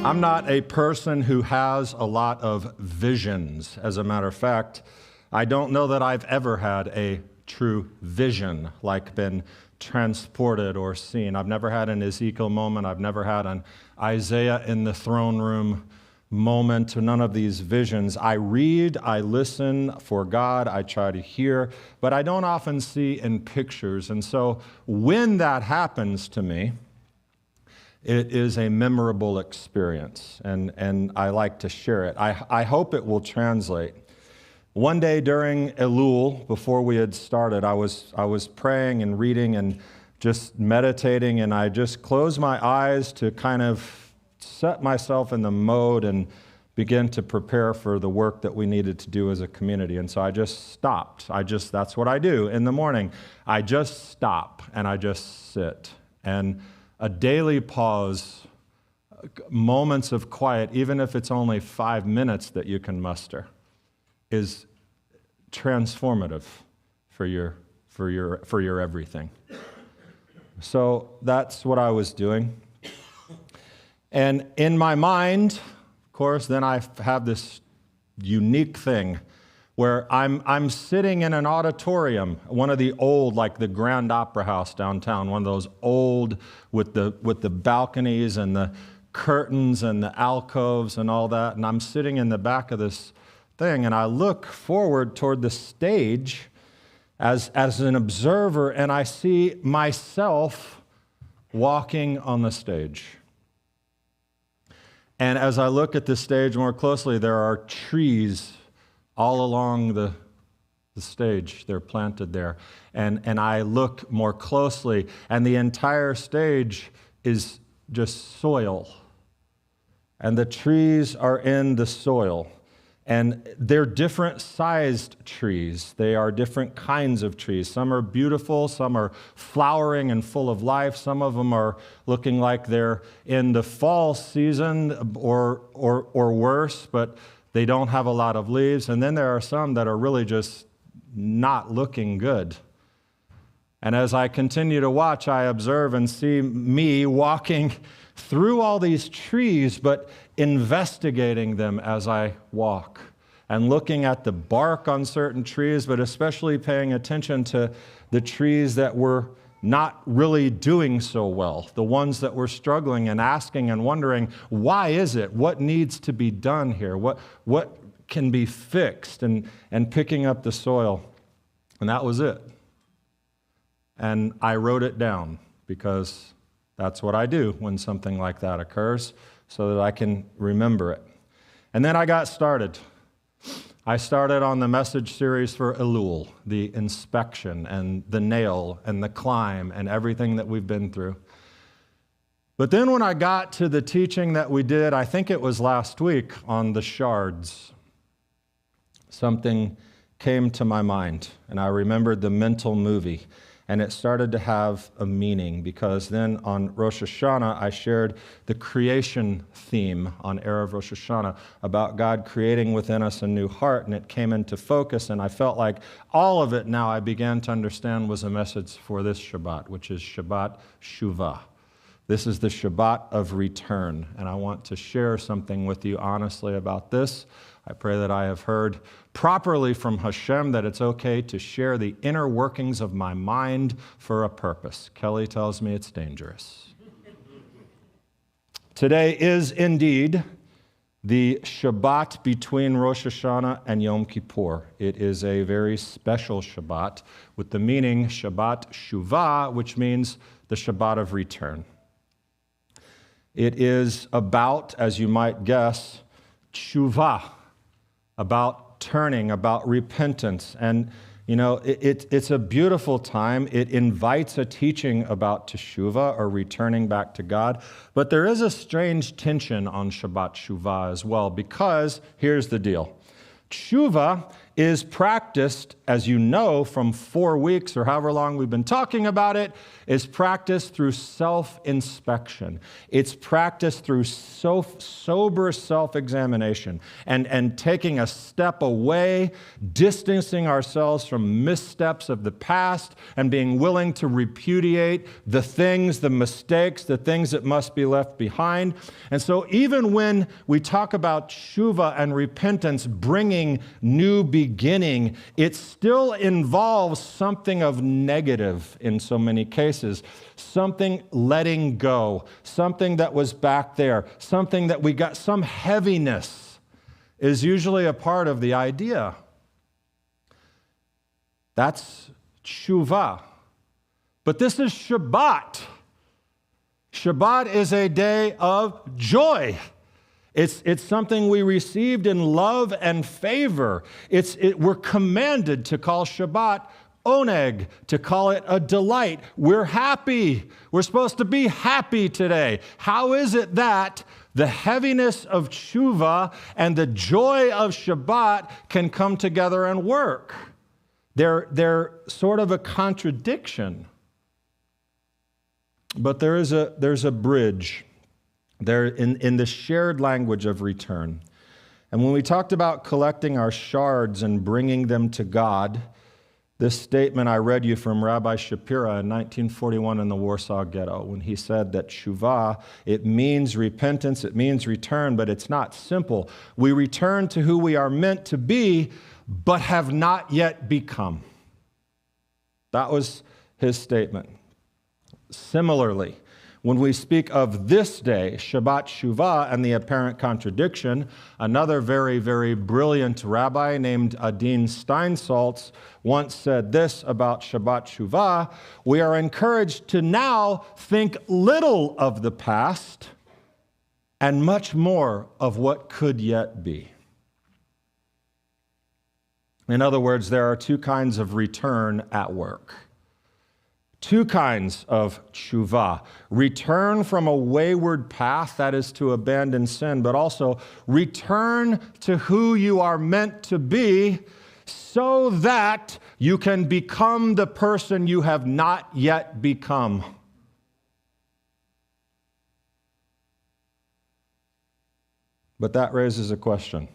I'm not a person who has a lot of visions. As a matter of fact, I don't know that I've ever had a true vision, like been transported or seen. I've never had an Ezekiel moment. I've never had an Isaiah in the throne room moment, none of these visions. I read, I listen for God, I try to hear, but I don't often see in pictures. And so when that happens to me, it is a memorable experience, and I like to share it. I hope it will translate. One day during Elul, before we had started, I was praying and reading and just meditating, and I just closed my eyes to kind of set myself in the mode and begin to prepare for the work that we needed to do as a community. And so I just stopped. That's what I do in the morning. I just stop and I just sit. And a daily pause, moments of quiet, even if it's only 5 minutes that you can muster, is transformative for your everything. So that's what I was doing. And in my mind, of course, then I have this unique thing where I'm sitting in an auditorium, one of the old, like the Grand Opera House downtown, one of those old with the balconies and the curtains and the alcoves and all that. And I'm sitting in the back of this thing, and I look forward toward the stage as an observer, and I see myself walking on the stage. And as I look at the stage more closely, there are trees all along the stage. They're planted there. And I look more closely, and the entire stage is just soil. And the trees are in the soil. And they're different sized trees. They are different kinds of trees. Some are beautiful, some are flowering and full of life. Some of them are looking like they're in the fall season or worse, but they don't have a lot of leaves. And then there are some that are really just not looking good. And as I continue to watch, I observe and see me walking through all these trees, but investigating them as I walk and looking at the bark on certain trees, but especially paying attention to the trees that were not really doing so well, the ones that were struggling and asking and wondering, why is it? What needs to be done here? What can be fixed? And picking up the soil. And that was it. And I wrote it down because that's what I do when something like that occurs, so that I can remember it. And then I got started. I started on the message series for Elul, the inspection and the nail and the climb and everything that we've been through. But then when I got to the teaching that we did, I think it was last week, on the shards, something came to my mind, and I remembered the mental movie. And it started to have a meaning, because then on Rosh Hashanah, I shared the creation theme on Erev Rosh Hashanah about God creating within us a new heart, and it came into focus, and I felt like all of it now I began to understand was a message for this Shabbat, which is Shabbat Shuvah. This is the Shabbat of return, and I want to share something with you honestly about this. I pray that I have heard properly from Hashem that it's okay to share the inner workings of my mind for a purpose. Kelly tells me it's dangerous. Today is indeed the Shabbat between Rosh Hashanah and Yom Kippur. It is a very special Shabbat with the meaning Shabbat Shuvah, which means the Shabbat of return. It is about, as you might guess, Shuvah, about turning, about repentance. And, you know, it's a beautiful time. It invites a teaching about teshuvah, or returning back to God. But there is a strange tension on Shabbat Shuvah as well, because here's the deal. Teshuvah is practiced, as you know, from 4 weeks or however long we've been talking about it, is practiced through self-inspection. It's practiced through sober self-examination and taking a step away, distancing ourselves from missteps of the past, and being willing to repudiate the things, the mistakes, the things that must be left behind. And so even when we talk about Shuvah and repentance bringing new beginning, it still involves something of negative in so many cases. Something letting go, something that was back there, something that we got, some heaviness is usually a part of the idea. That's Shuvah. But this is Shabbat. Shabbat is a day of joy. It's something we received in love and favor. We're commanded to call Shabbat oneg, to call it a delight. We're happy. We're supposed to be happy today. How is it that the heaviness of Shuvah and the joy of Shabbat can come together and work? They're sort of a contradiction. But there's a bridge there in the shared language of return. And when we talked about collecting our shards and bringing them to God, this statement I read you from Rabbi Shapira in 1941 in the Warsaw Ghetto, when he said that Shuvah, it means repentance, it means return, but it's not simple. We return to who we are meant to be, but have not yet become. That was his statement. Similarly, when we speak of this day, Shabbat Shuvah, and the apparent contradiction, another very, very brilliant rabbi named Adin Steinsaltz once said this about Shabbat Shuvah: we are encouraged to now think little of the past and much more of what could yet be. In other words, there are two kinds of return at work. Two kinds of Shuvah. Return from a wayward path, that is to abandon sin, but also return to who you are meant to be so that you can become the person you have not yet become. But that raises a question.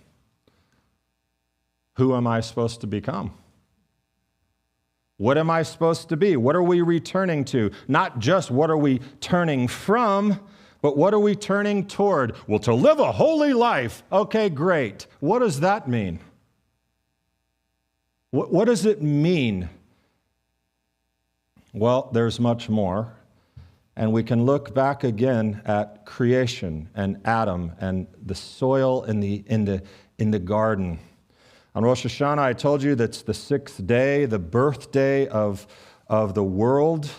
Who am I supposed to become? What am I supposed to be? What are we returning to? Not just what are we turning from, but what are we turning toward? Well, to live a holy life. Okay, great. What does that mean? What does it mean? Well, there's much more. And we can look back again at creation and Adam and the soil in the garden. On Rosh Hashanah, I told you that's the 6th day, the birthday of the world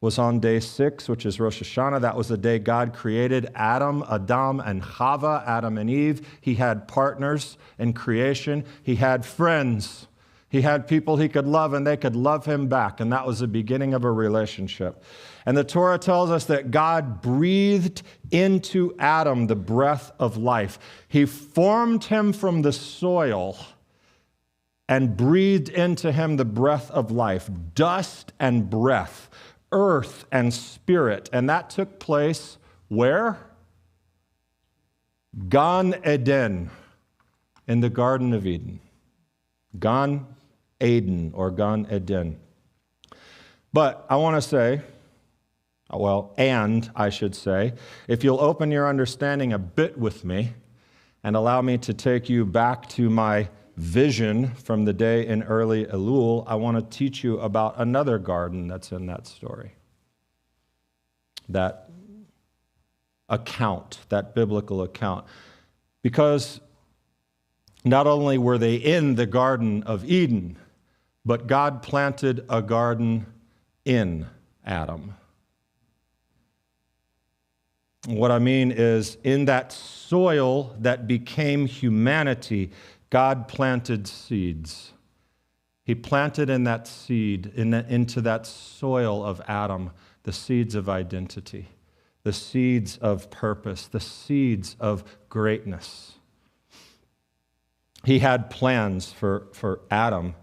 was on day 6, which is Rosh Hashanah. That was the day God created Adam, and Chava, Adam and Eve. He had partners in creation. He had friends. He had people he could love, and they could love him back. And that was the beginning of a relationship. And the Torah tells us that God breathed into Adam the breath of life. He formed him from the soil and breathed into him the breath of life, dust and breath, earth and spirit. And that took place where? Gan Eden, in the Garden of Eden. Gan Eden, or Gan Eden. But I want to say, I should say, if you'll open your understanding a bit with me and allow me to take you back to my vision from the day in early Elul, I want to teach you about another garden that's in that story. That account, that biblical account. Because not only were they in the Garden of Eden, but God planted a garden in Adam. What I mean is, in that soil that became humanity, God planted seeds. He planted in that seed, into that soil of Adam, the seeds of identity, the seeds of purpose, the seeds of greatness. He had plans for Adam,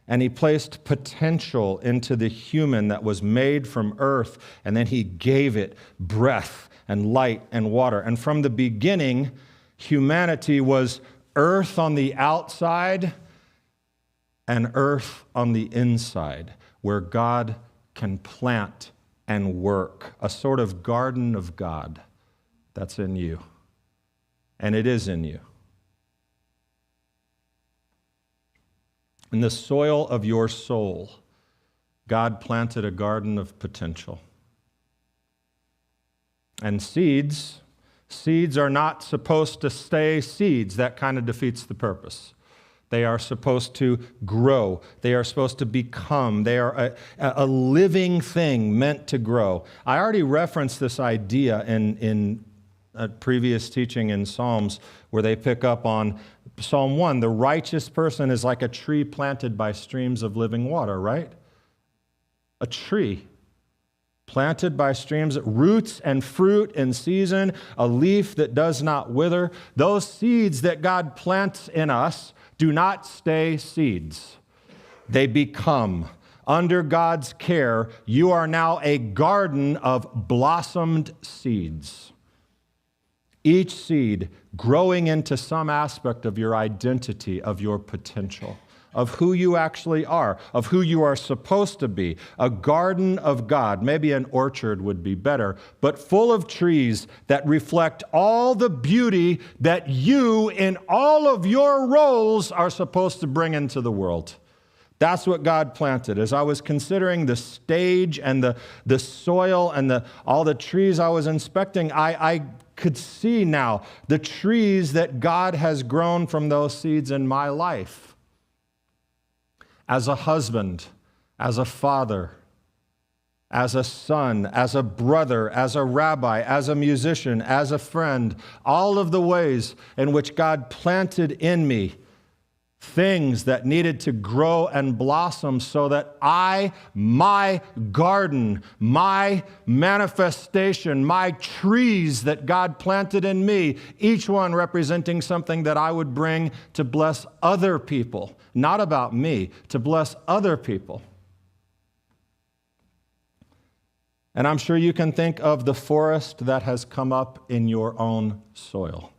and he placed potential into the human that was made from earth, and then he gave it breath and light and water. And from the beginning, humanity was earth on the outside and earth on the inside, where God can plant and work, a sort of garden of God that's in you. And it is in you. In the soil of your soul, God planted a garden of potential. And seeds are not supposed to stay seeds. That kind of defeats the purpose. They are supposed to grow. They are supposed to become. They are a living thing meant to grow. I already referenced this idea in a previous teaching in Psalms, where they pick up on Psalm 1. The righteous person is like a tree planted by streams of living water, right? A tree planted by streams, roots and fruit in season, a leaf that does not wither. Those seeds that God plants in us do not stay seeds. They become. Under God's care, you are now a garden of blossomed seeds. Each seed growing into some aspect of your identity, of your potential, of who you actually are, of who you are supposed to be. A garden of God, maybe an orchard would be better, but full of trees that reflect all the beauty that you, in all of your roles, are supposed to bring into the world. That's what God planted. As I was considering the stage and the soil and all the trees I was inspecting, I could see now the trees that God has grown from those seeds in my life. As a husband, as a father, as a son, as a brother, as a rabbi, as a musician, as a friend, all of the ways in which God planted in me things that needed to grow and blossom so that my garden, my manifestation, my trees that God planted in me, each one representing something that I would bring to bless other people, not about me, to bless other people. And I'm sure you can think of the forest that has come up in your own soil.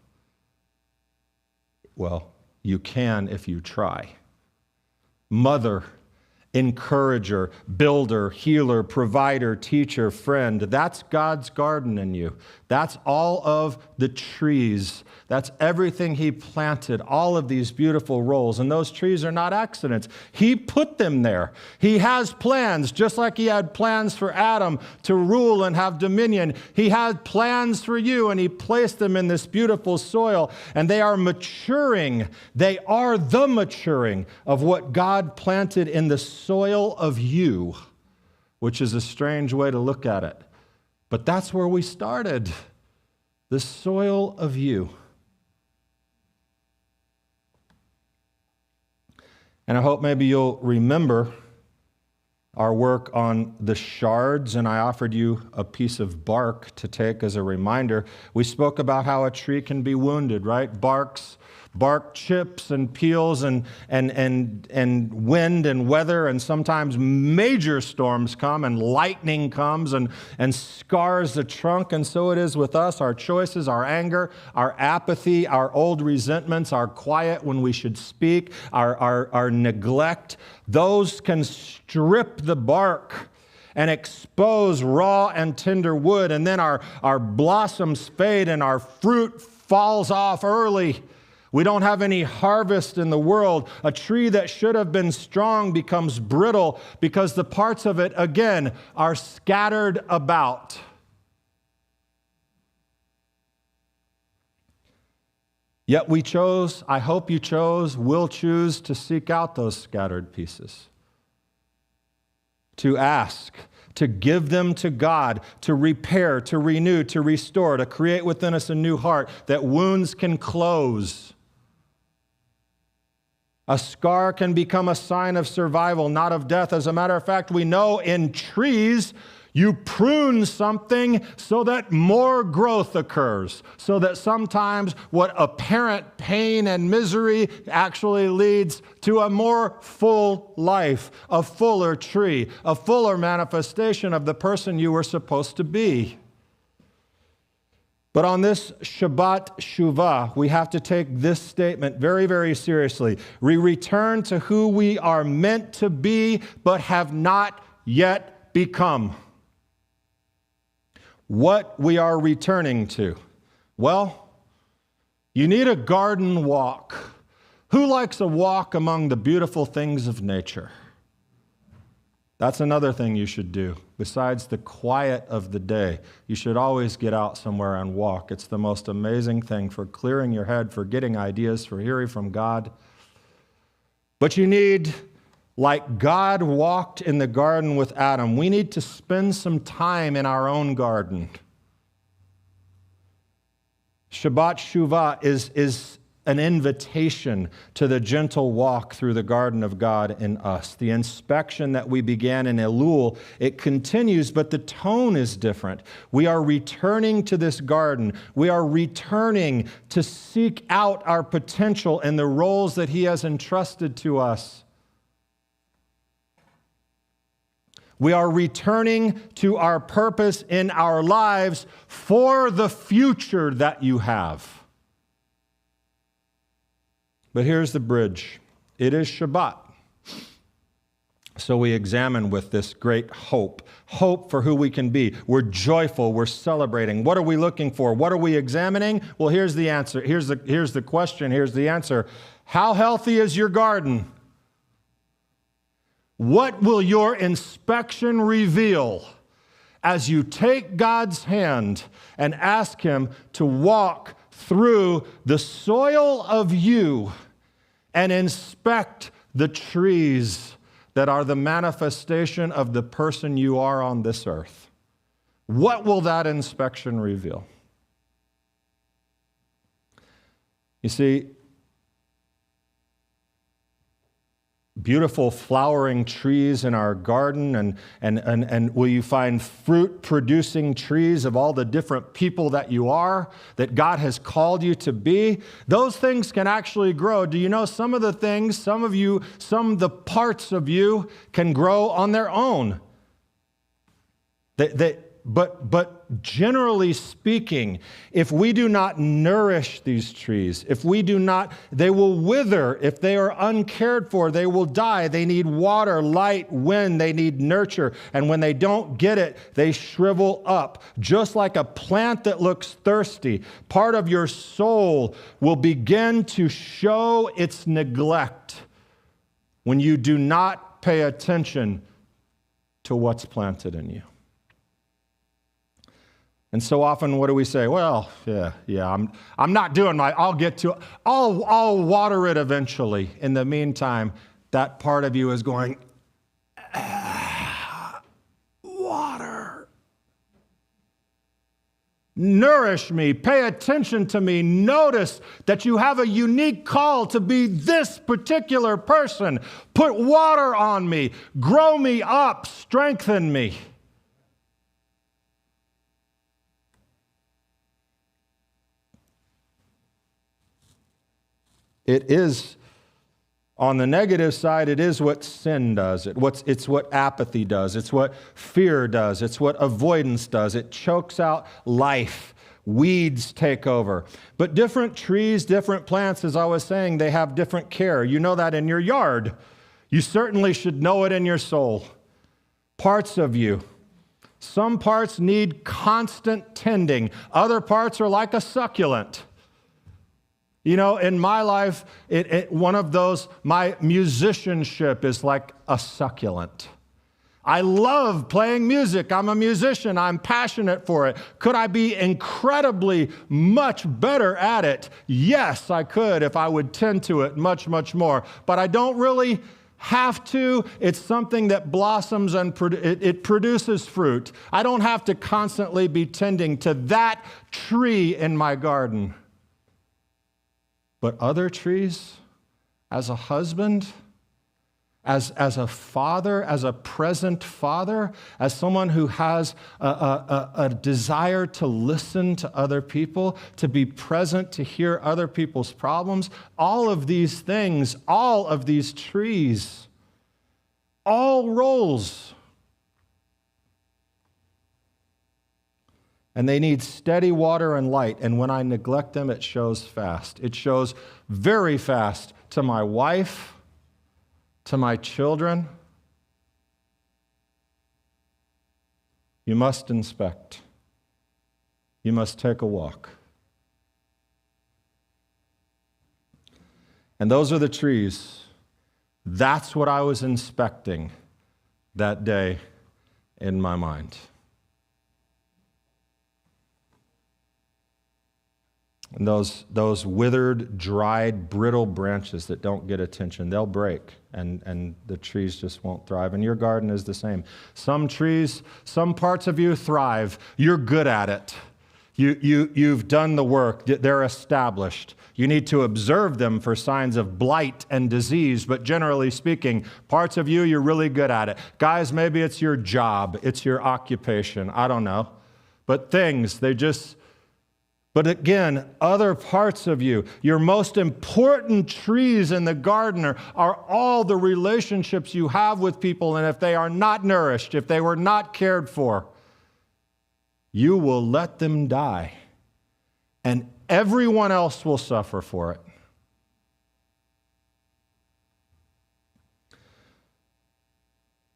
Well, you can if you try. Mother, encourager, builder, healer, provider, teacher, friend. That's God's garden in you. That's all of the trees. That's everything He planted, all of these beautiful roles. And those trees are not accidents. He put them there. He has plans, just like He had plans for Adam to rule and have dominion. He had plans for you, and He placed them in this beautiful soil. And they are maturing. They are the maturing of what God planted in the soil of you, which is a strange way to look at it. But that's where we started, the soil of you. And I hope maybe you'll remember our work on the shards, and I offered you a piece of bark to take as a reminder. We spoke about how a tree can be wounded, right? Bark chips and peels and wind and weather, and sometimes major storms come and lightning comes and scars the trunk. And so it is with us, our choices, our anger, our apathy, our old resentments, our quiet when we should speak, our neglect. Those can strip the bark and expose raw and tender wood, and then our blossoms fade and our fruit falls off early. We don't have any harvest in the world. A tree that should have been strong becomes brittle because the parts of it, again, are scattered about. Yet we chose, I hope you chose, will choose to seek out those scattered pieces. To ask, to give them to God, to repair, to renew, to restore, to create within us a new heart that wounds can close. A scar can become a sign of survival, not of death. As a matter of fact, we know in trees, You prune something so that more growth occurs, so that sometimes what apparent pain and misery actually leads to a more full life, a fuller tree, a fuller manifestation of the person you were supposed to be. But on this Shabbat Shuvah, we have to take this statement very, very seriously. We return to who we are meant to be, but have not yet become. What we are returning to? Well, you need a garden walk. Who likes a walk among the beautiful things of nature? That's another thing you should do. Besides the quiet of the day, you should always get out somewhere and walk. It's the most amazing thing for clearing your head, for getting ideas, for hearing from God. But you need, like God walked in the garden with Adam, we need to spend some time in our own garden. Shabbat Shuvah is an invitation to the gentle walk through the garden of God in us. The inspection that we began in Elul, it continues, but the tone is different. We are returning to this garden. We are returning to seek out our potential and the roles that He has entrusted to us. We are returning to our purpose in our lives for the future that you have. But here's the bridge. It is Shabbat. So we examine with this great hope for who we can be. We're joyful, we're celebrating. What are we looking for? What are we examining? Well, here's the answer. Here's the question, here's the answer. How healthy is your garden? What will your inspection reveal as you take God's hand and ask Him to walk through the soil of you and inspect the trees that are the manifestation of the person you are on this earth? What will that inspection reveal? You see, beautiful flowering trees in our garden, and will you find fruit-producing trees of all the different people that you are, that God has called you to be? Those things can actually grow. Do you know some of the things, some of the parts of you can grow on their own? But generally speaking, if we do not nourish these trees, they will wither. If they are uncared for, they will die. They need water, light, wind. They need nurture. And when they don't get it, they shrivel up. Just like a plant that looks thirsty, part of your soul will begin to show its neglect when you do not pay attention to what's planted in you. And so often, what do we say? Well, I'm not doing my, I'll get to it. I'll water it eventually. In the meantime, that part of you is going, water. Nourish me. Pay attention to me. Notice that you have a unique call to be this particular person. Put water on me. Grow me up. Strengthen me. It is, on the negative side, it is what sin does. It's what apathy does. It's what fear does. It's what avoidance does. It chokes out life. Weeds take over. But different trees, different plants, as I was saying, they have different care. You know that in your yard. You certainly should know it in your soul. Parts of you. Some parts need constant tending. Other parts are like a succulent. You know, in my life, one of those, my musicianship is like a succulent. I love playing music. I'm a musician. I'm passionate for it. Could I be incredibly much better at it? Yes, I could if I would tend to it much, much more. But I don't really have to. It's something that blossoms and it produces fruit. I don't have to constantly be tending to that tree in my garden. But other trees, as a husband, as a father, as a present father, as someone who has a desire to listen to other people, to be present, to hear other people's problems, all of these things, all of these trees, all roles. And they need steady water and light. And when I neglect them, it shows fast. It shows very fast to my wife, to my children. You must inspect. You must take a walk. And those are the trees. That's what I was inspecting that day in my mind. And those withered, dried, brittle branches that don't get attention, they'll break, and the trees just won't thrive. And your garden is the same. Some trees, some parts of you thrive. You're good at it. You've done the work. They're established. You need to observe them for signs of blight and disease, but generally speaking, parts of you, you're really good at it. Guys, maybe it's your job. It's your occupation. I don't know. But things, But again, other parts of you, your most important trees in the garden are all the relationships you have with people, and if they are not nourished, if they were not cared for, you will let them die, and everyone else will suffer for it.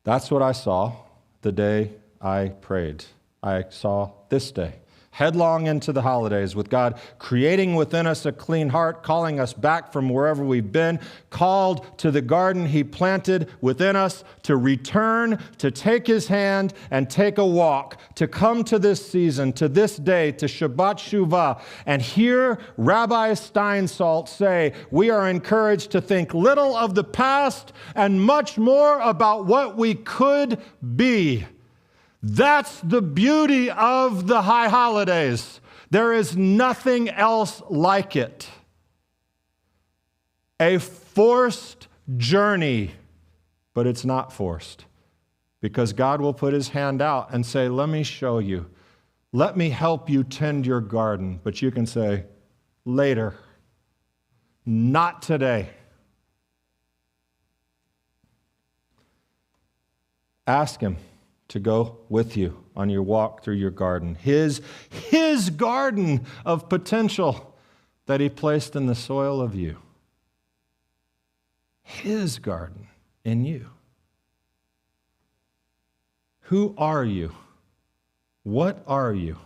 That's what I saw the day I prayed. I saw this day. Headlong into the holidays with God creating within us a clean heart, calling us back from wherever we've been, called to the garden He planted within us to return, to take His hand and take a walk, to come to this season, to this day, to Shabbat Shuvah, and hear Rabbi Steinsaltz say, we are encouraged to think little of the past and much more about what we could be. That's the beauty of the high holidays. There is nothing else like it. A forced journey, but it's not forced, because God will put His hand out and say, let me show you. Let me help you tend your garden. But you can say, later. Not today. Ask Him to go with you on your walk through your garden. His garden of potential that He placed in the soil of you. His garden in you. Who are you? What are you?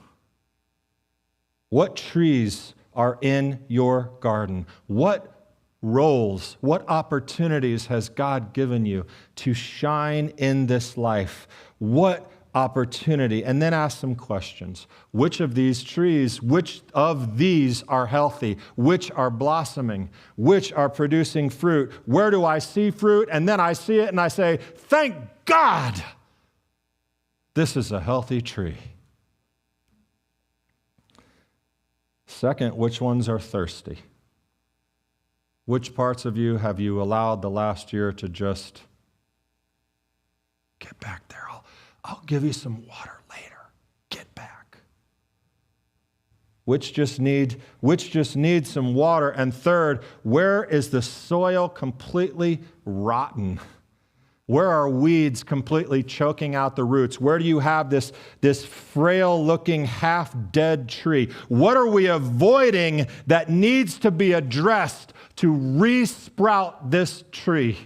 What trees are in your garden? What roles, what opportunities has God given you to shine in this life? What opportunity? And then ask some questions. Which of these trees, which of these are healthy? Which are blossoming? Which are producing fruit? Where do I see fruit? And then I see it and I say, thank God, this is a healthy tree. Second, which ones are thirsty? Which parts of you have you allowed the last year to just get back there? I'll give you some water later. Get back. Which just need some water? And third, where is the soil completely rotten? Where are weeds completely choking out the roots? Where do you have this frail-looking, half-dead tree? What are we avoiding that needs to be addressed to re-sprout this tree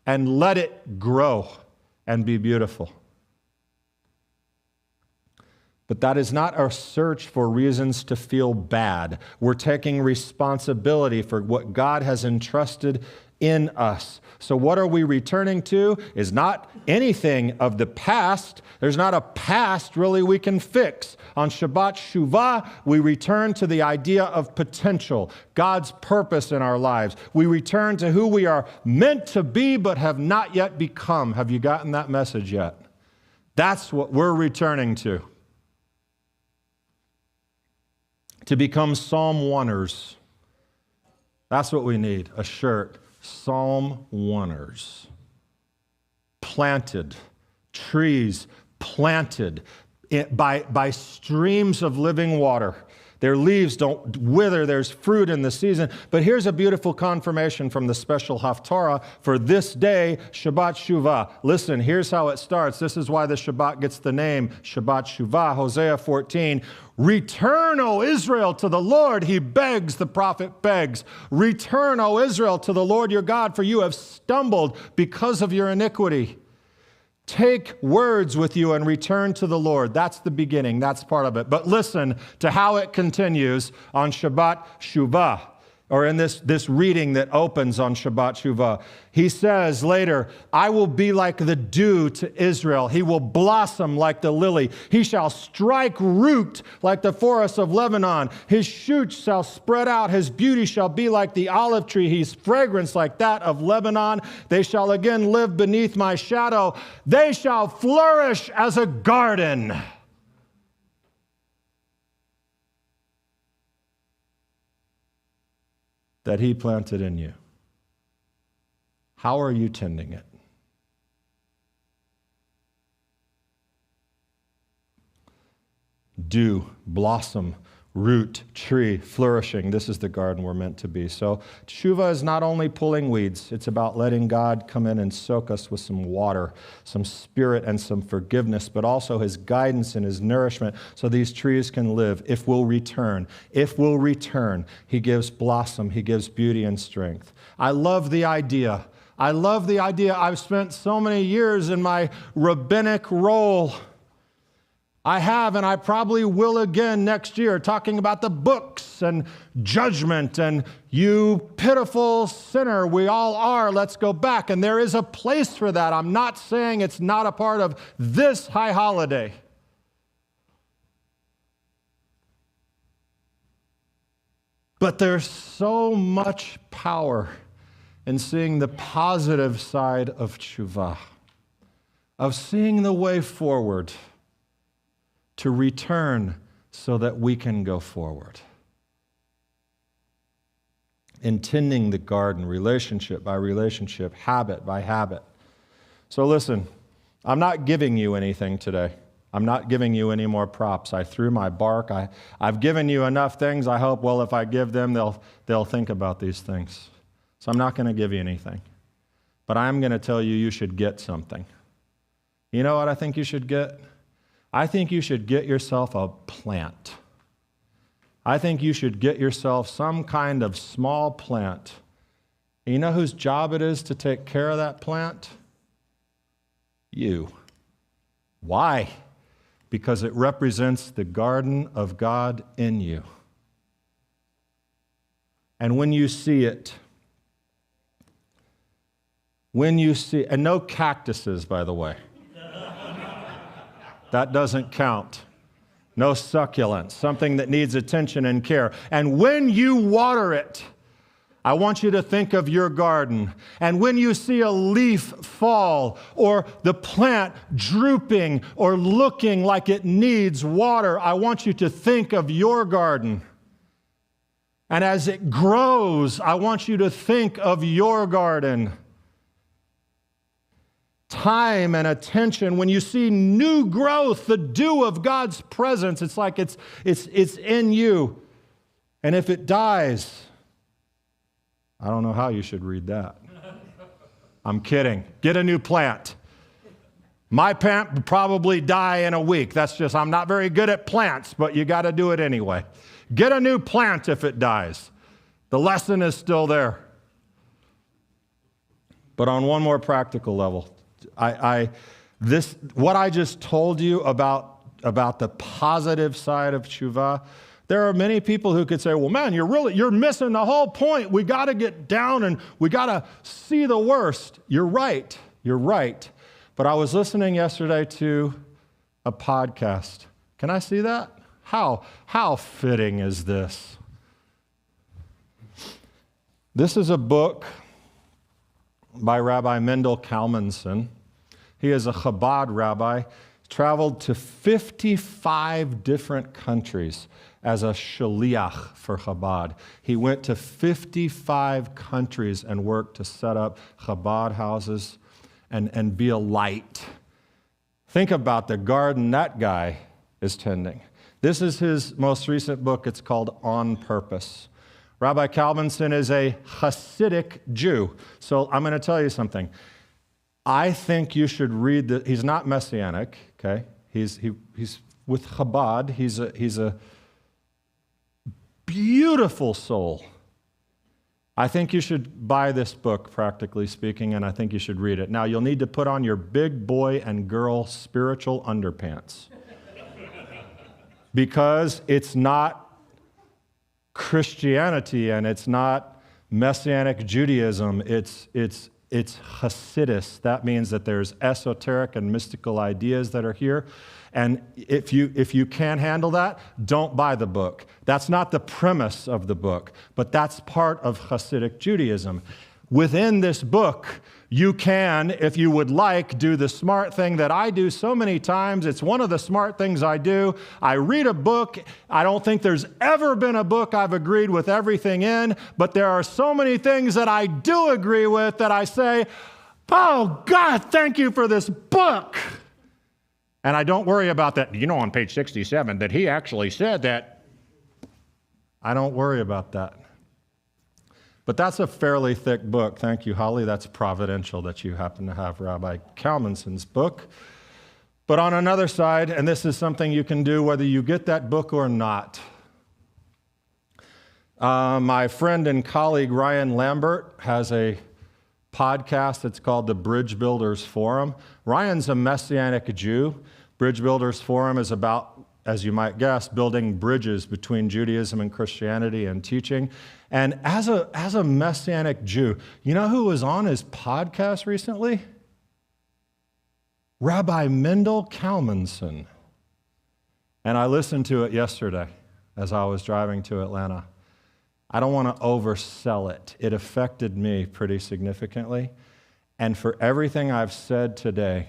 and let it grow and be beautiful? But that is not our search for reasons to feel bad. We're taking responsibility for what God has entrusted in us. So what are we returning to is not anything of the past. There's not a past really we can fix. On Shabbat Shuvah, we return to the idea of potential, God's purpose in our lives. We return to who we are meant to be but have not yet become. Have you gotten that message yet? That's what we're returning to. To become Psalm 1ers. That's what we need, a shirt. Psalm 1ers. planted, trees planted by streams of living water. Their leaves don't wither. There's fruit in the season. But here's a beautiful confirmation from the special Haftarah for this day, Shabbat Shuvah. Listen, here's how it starts. This is why the Shabbat gets the name Shabbat Shuvah. Hosea 14. Return, O Israel, to the Lord. He begs, the prophet begs. Return, O Israel, to the Lord your God, for you have stumbled because of your iniquity. Take words with you and return to the Lord. That's the beginning. That's part of it. But listen to how it continues on Shabbat Shuvah, or in this reading that opens on Shabbat Shuvah. He says later, I will be like the dew to Israel. He will blossom like the lily. He shall strike root like the forest of Lebanon. His shoots shall spread out. His beauty shall be like the olive tree. His fragrance like that of Lebanon. They shall again live beneath my shadow. They shall flourish as a garden. That he planted in you. How are you tending it? Dew, blossom, root, tree, flourishing. This is the garden we're meant to be. So Teshuvah is not only pulling weeds, it's about letting God come in and soak us with some water, some spirit and some forgiveness, but also his guidance and his nourishment so these trees can live. If we'll return, he gives blossom, he gives beauty and strength. I love the idea. I've spent so many years in my rabbinic role. I have, and I probably will again next year, talking about the books and judgment and you pitiful sinner, we all are, let's go back. And there is a place for that. I'm not saying it's not a part of this high holiday. But there's so much power in seeing the positive side of Teshuvah, of seeing the way forward to return so that we can go forward. In tending the garden, relationship by relationship, habit by habit. So listen, I'm not giving you anything today. I'm not giving you any more props. I threw my bark. I've given you enough things. I hope, well, if I give them, they'll think about these things. So I'm not going to give you anything. But I'm going to tell you, you should get something. You know what I think you should get? I think you should get yourself a plant. I think you should get yourself some kind of small plant. And you know whose job it is to take care of that plant? You. Why? Because it represents the garden of God in you. And when you see it, and no cactuses, by the way. That doesn't count. No succulents, something that needs attention and care. And when you water it, I want you to think of your garden. And when you see a leaf fall or the plant drooping or looking like it needs water, I want you to think of your garden. And as it grows, I want you to think of your garden. Time and attention. When you see new growth, the dew of God's presence, it's like it's in you. And if it dies, I don't know how you should read that. I'm kidding. Get a new plant. My plant would probably die in a week. I'm not very good at plants, but you got to do it anyway. Get a new plant if it dies. The lesson is still there. But on one more practical level, what I just told you about the positive side of Teshuvah, there are many people who could say, well, man, you're missing the whole point. We got to get down and we got to see the worst. You're right. But I was listening yesterday to a podcast. Can I see that? How fitting is this? This is a book by Rabbi Mendel Kalmanson. He is a Chabad rabbi, traveled to 55 different countries as a shaliach for Chabad. He went to 55 countries and worked to set up Chabad houses. and be a light. Think about the garden that guy is tending. This is his most recent book. It's called On Purpose. Rabbi 𝐬𝐽 is a Hasidic Jew. So I'm going to tell you something. I think you should read the. He's not messianic, okay? He's with Chabad. He's a beautiful soul. I think you should buy this book, practically speaking, and I think you should read it. Now, you'll need to put on your big boy and girl spiritual underpants because it's not Christianity and it's not Messianic Judaism. It's Hasidus. That means that there's esoteric and mystical ideas that are here. And if you can't handle that, don't buy the book. That's not the premise of the book, but that's part of Hasidic Judaism. Within this book, you can, if you would like, do the smart thing that I do so many times. It's one of the smart things I do. I read a book. I don't think there's ever been a book I've agreed with everything in, but there are so many things that I do agree with that I say, oh, God, thank you for this book. And I don't worry about that. You know, on page 67, that he actually said that. I don't worry about that. But that's a fairly thick book. Thank you, Holly. That's providential that you happen to have Rabbi 𝐬𝐽's book. But on another side, and this is something you can do whether you get that book or not. My friend and colleague Ryan Lambert has a podcast that's called the Bridge Builders Forum. Ryan's a Messianic Jew. Bridge Builders Forum is about, as you might guess, building bridges between Judaism and Christianity and teaching. And as a Messianic Jew, you know who was on his podcast recently? Rabbi Mendel Kalmanson. And I listened to it yesterday as I was driving to Atlanta. I don't want to oversell it. It affected me pretty significantly. And for everything I've said today,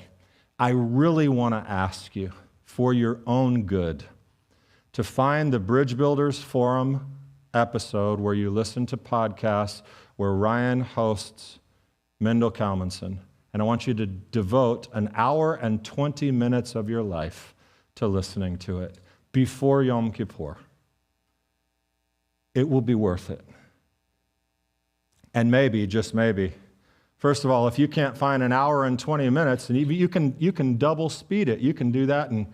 I really want to ask you, for your own good, to find the Bridge Builders Forum episode where you listen to podcasts where Ryan hosts Mendel Kalmanson. And I want you to devote an hour and 20 minutes of your life to listening to it before Yom Kippur. It will be worth it. And maybe, just maybe, first of all, if you can't find an hour and 20 minutes, and you can double speed it. You can do that, and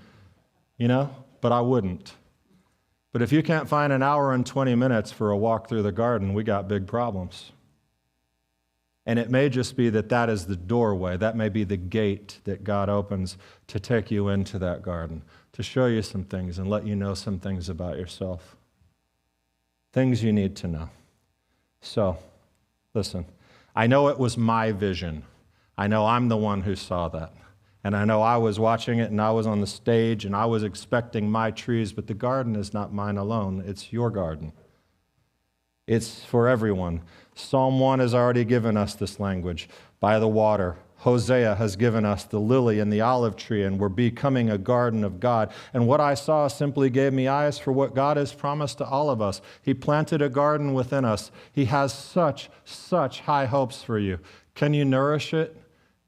but I wouldn't. But if you can't find an hour and 20 minutes for a walk through the garden, we got big problems. And it may just be that is the doorway. That may be the gate that God opens to take you into that garden, to show you some things and let you know some things about yourself. Things you need to know. So, listen, I know it was my vision. I know I'm the one who saw that. And I know I was watching it and I was on the stage and I was expecting my trees, but the garden is not mine alone. It's your garden. It's for everyone. Psalm 1 has already given us this language. By the water. Hosea has given us the lily and the olive tree, and we're becoming a garden of God. And what I saw simply gave me eyes for what God has promised to all of us. He planted a garden within us. He has such high hopes for you. Can you nourish it?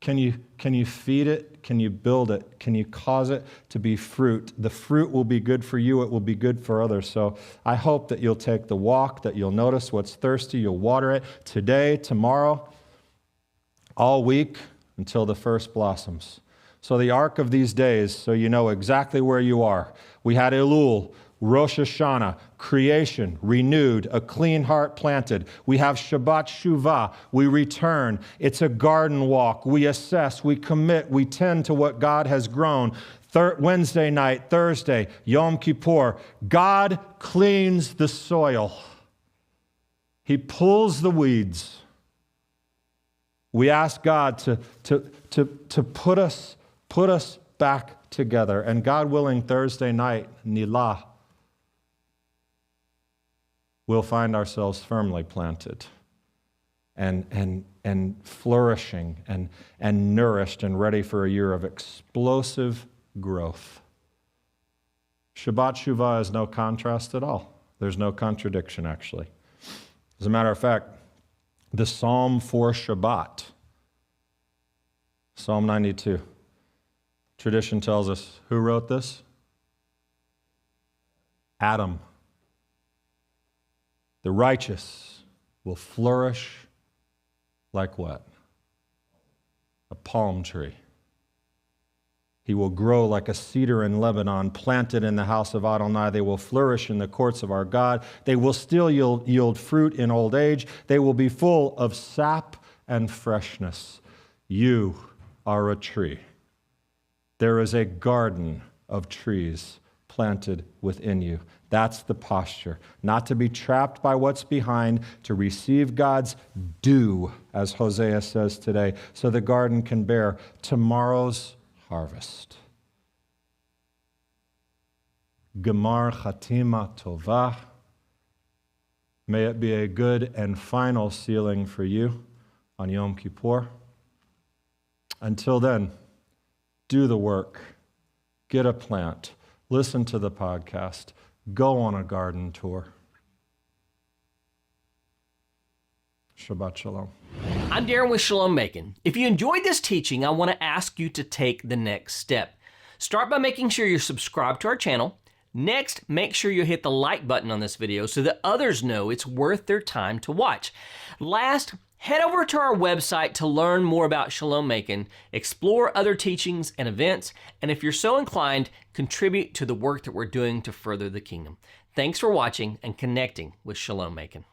Can you feed it? Can you build it? Can you cause it to be fruit? The fruit will be good for you. It will be good for others. So I hope that you'll take the walk, that you'll notice what's thirsty, you'll water it today, tomorrow, all week, until the first blossoms. So the arc of these days, so you know exactly where you are. We had Elul, Rosh Hashanah, creation, renewed, a clean heart planted. We have Shabbat Shuvah, we return. It's a garden walk. We assess, we commit, we tend to what God has grown. Wednesday night, Thursday, Yom Kippur, God cleans the soil. He pulls the weeds. We ask God to put us back together. And God willing, Thursday night, Nilah, we'll find ourselves firmly planted and flourishing and nourished and ready for a year of explosive growth. Shabbat Shuvah is no contrast at all. There's no contradiction, actually. As a matter of fact, the psalm for Shabbat Psalm 92. Tradition tells us who wrote this? Adam. The righteous will flourish like what? A palm tree. He will grow like a cedar in Lebanon, planted in the house of Adonai. They will flourish in the courts of our God. They will still yield fruit in old age. They will be full of sap and freshness. You are a tree. There is a garden of trees planted within you. That's the posture. Not to be trapped by what's behind, to receive God's due, as Hosea says today, so the garden can bear tomorrow's harvest. Gemar Chatima Tovah. May it be a good and final sealing for you on Yom Kippur. Until then, do the work. Get a plant. Listen to the podcast. Go on a garden tour. Shabbat Shalom. I'm Darren with 𝐬𝐮𝐬𝐿. If you enjoyed this teaching, I want to ask you to take the next step. Start by making sure you're subscribed to our channel. Next, make sure you hit the like button on this video so that others know it's worth their time to watch. Last, head over to our website to learn more about 𝐬𝐿, explore other teachings and events, and if you're so inclined, contribute to the work that we're doing to further the kingdom. Thanks for watching and connecting with 𝐬𝐿.